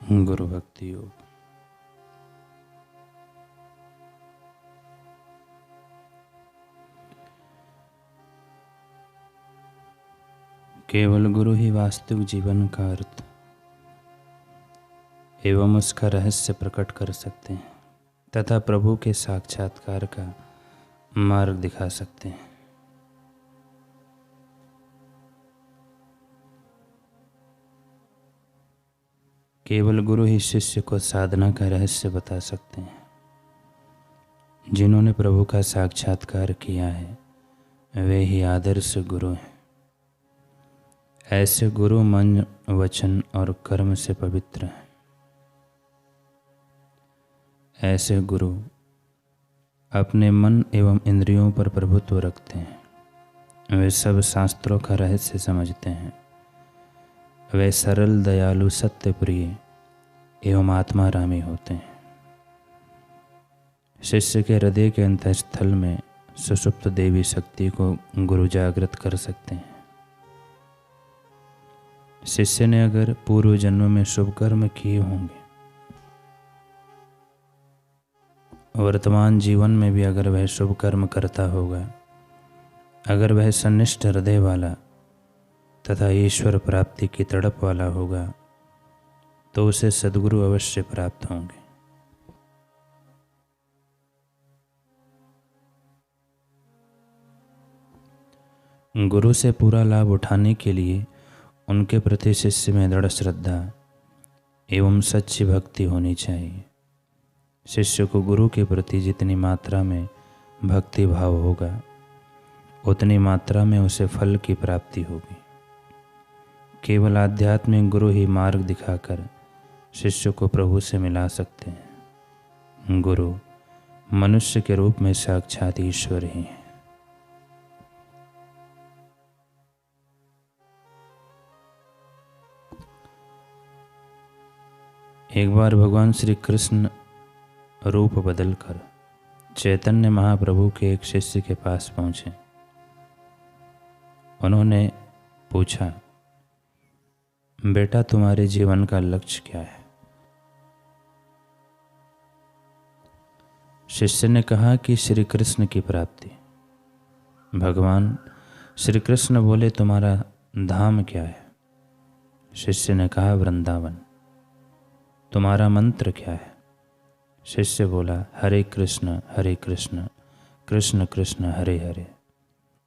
गुरु भक्ति योग। केवल गुरु ही वास्तविक जीवन का अर्थ एवं उसका रहस्य प्रकट कर सकते हैं तथा प्रभु के साक्षात्कार का मार्ग दिखा सकते हैं। केवल गुरु ही शिष्य को साधना का रहस्य बता सकते हैं। जिन्होंने प्रभु का साक्षात्कार किया है वे ही आदर्श गुरु हैं। ऐसे गुरु मन, वचन और कर्म से पवित्र हैं। ऐसे गुरु अपने मन एवं इंद्रियों पर प्रभुत्व रखते हैं। वे सब शास्त्रों का रहस्य समझते हैं। वे सरल, दयालु, सत्य प्रिय एवं आत्मारामी होते हैं। शिष्य के हृदय के अंतःस्थल में सुषुप्त देवी शक्ति को गुरु जागृत कर सकते हैं। शिष्य ने अगर पूर्व जन्म में शुभ कर्म किए होंगे, वर्तमान जीवन में भी अगर वह शुभ कर्म करता होगा, अगर वह सन्निष्ठ हृदय वाला तथा ईश्वर प्राप्ति की तड़प वाला होगा तो उसे सद्गुरु अवश्य प्राप्त होंगे। गुरु से पूरा लाभ उठाने के लिए उनके प्रति शिष्य में दृढ़ श्रद्धा एवं सच्ची भक्ति होनी चाहिए। शिष्य को गुरु के प्रति जितनी मात्रा में भक्ति भाव होगा उतनी मात्रा में उसे फल की प्राप्ति होगी। केवल आध्यात्मिक गुरु ही मार्ग दिखाकर शिष्य को प्रभु से मिला सकते हैं। गुरु मनुष्य के रूप में साक्षात ईश्वर ही है। एक बार भगवान श्री कृष्ण रूप बदलकर चैतन्य महाप्रभु के एक शिष्य के पास पहुंचे। उन्होंने पूछा, बेटा तुम्हारे जीवन का लक्ष्य क्या है? शिष्य ने कहा कि श्री कृष्ण की प्राप्ति। भगवान श्री कृष्ण बोले, तुम्हारा धाम क्या है? शिष्य ने कहा, वृंदावन। तुम्हारा मंत्र क्या है? शिष्य बोला, हरे कृष्ण कृष्ण कृष्ण हरे हरे,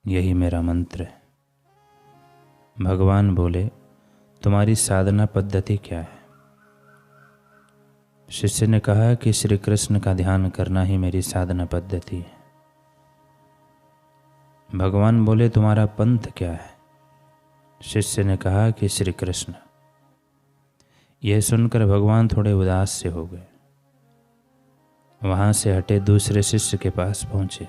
यही मेरा मंत्र है। भगवान बोले, तुम्हारी साधना पद्धति क्या है? शिष्य ने कहा कि श्री कृष्ण का ध्यान करना ही मेरी साधना पद्धति है। भगवान बोले, तुम्हारा पंथ क्या है? शिष्य ने कहा कि श्री कृष्ण। यह सुनकर भगवान थोड़े उदास से हो गए। वहां से हटे दूसरे शिष्य के पास पहुंचे।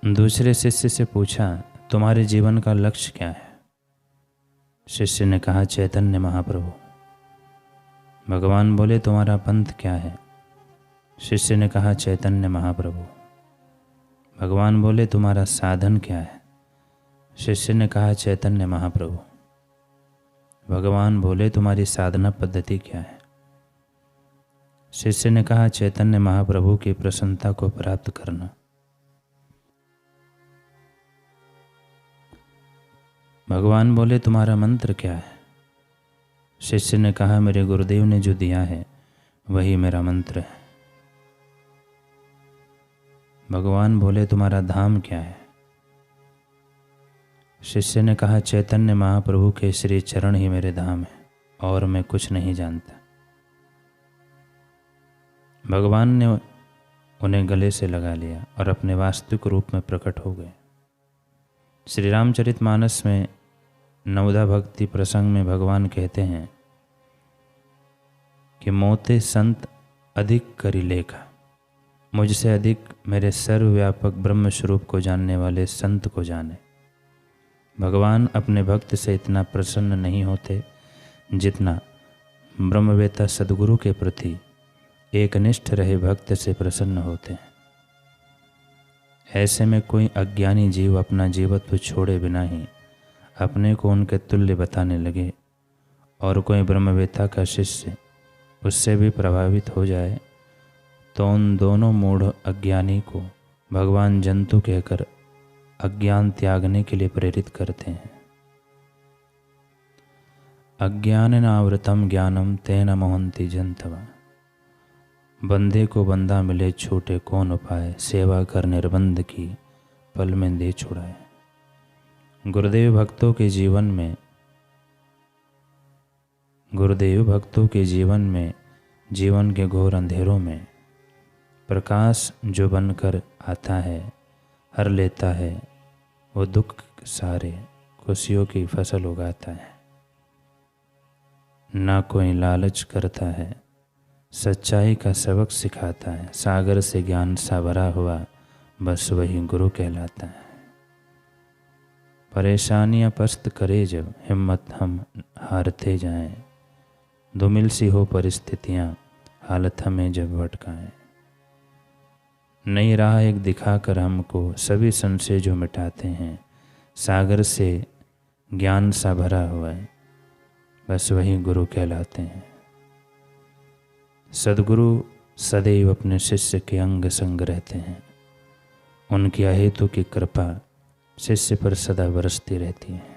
दूसरे शिष्य से पूछा, तुम्हारे जीवन का लक्ष्य क्या है? शिष्य ने कहा, चैतन्य महाप्रभु। भगवान बोले, तुम्हारा पंथ क्या है? शिष्य ने कहा, चैतन्य महाप्रभु। भगवान बोले, तुम्हारा साधन क्या है? शिष्य ने कहा, चैतन्य महाप्रभु। भगवान बोले, तुम्हारी साधना पद्धति क्या है? शिष्य ने कहा, चैतन्य महाप्रभु की प्रसन्नता को प्राप्त करना। भगवान बोले, तुम्हारा मंत्र क्या है? शिष्य ने कहा, मेरे गुरुदेव ने जो दिया है वही मेरा मंत्र है। भगवान बोले, तुम्हारा धाम क्या है? शिष्य ने कहा, चैतन्य महाप्रभु के श्री चरण ही मेरे धाम है और मैं कुछ नहीं जानता। भगवान ने उन्हें गले से लगा लिया और अपने वास्तविक रूप में प्रकट हो गए। श्री रामचरितमानस में नवदा भक्ति प्रसंग में भगवान कहते हैं कि मोते संत अधिक करी लेखा, मुझसे अधिक मेरे सर्वव्यापक ब्रह्म स्वरूप को जानने वाले संत को जाने। भगवान अपने भक्त से इतना प्रसन्न नहीं होते जितना ब्रह्मवेत्ता सद्गुरु के प्रति एकनिष्ठ रहे भक्त से प्रसन्न होते हैं। ऐसे में कोई अज्ञानी जीव अपना जीवत्व छोड़े बिना ही अपने को उनके तुल्य बताने लगे और कोई ब्रह्मवेत्ता का शिष्य उससे भी प्रभावित हो जाए तो उन दोनों मूढ़ अज्ञानी को भगवान जंतु कहकर अज्ञान त्यागने के लिए प्रेरित करते हैं। अज्ञानेनावृतम ज्ञानम तेन मोहन्ति जंतवा। बंदे को बंदा मिले छूटे कौन उपाय, सेवा कर निर्बंध की पल में दे छुड़ाए। गुरुदेव भक्तों के जीवन में जीवन के घोर अंधेरों में प्रकाश जो बनकर आता है, हर लेता है वो दुख सारे, खुशियों की फसल उगाता है। ना कोई लालच करता है, सच्चाई का सबक सिखाता है। सागर से ज्ञान सा भरा हुआ बस वही गुरु कहलाता है। परेशानियां पस्त करे जब, हिम्मत हम हारते जाएं। धूमिल सी हो परिस्थितियां, हालत हमें जब भटकाएं। नई राह एक दिखाकर हमको सभी संशय जो मिटाते हैं। सागर से ज्ञान सा भरा हुआ है, बस वही गुरु कहलाते हैं। सद्गुरु सदैव अपने शिष्य के अंग संग रहते हैं। उनकी अहेतु की कृपा शिष्य पर सदा बरसती रहती है।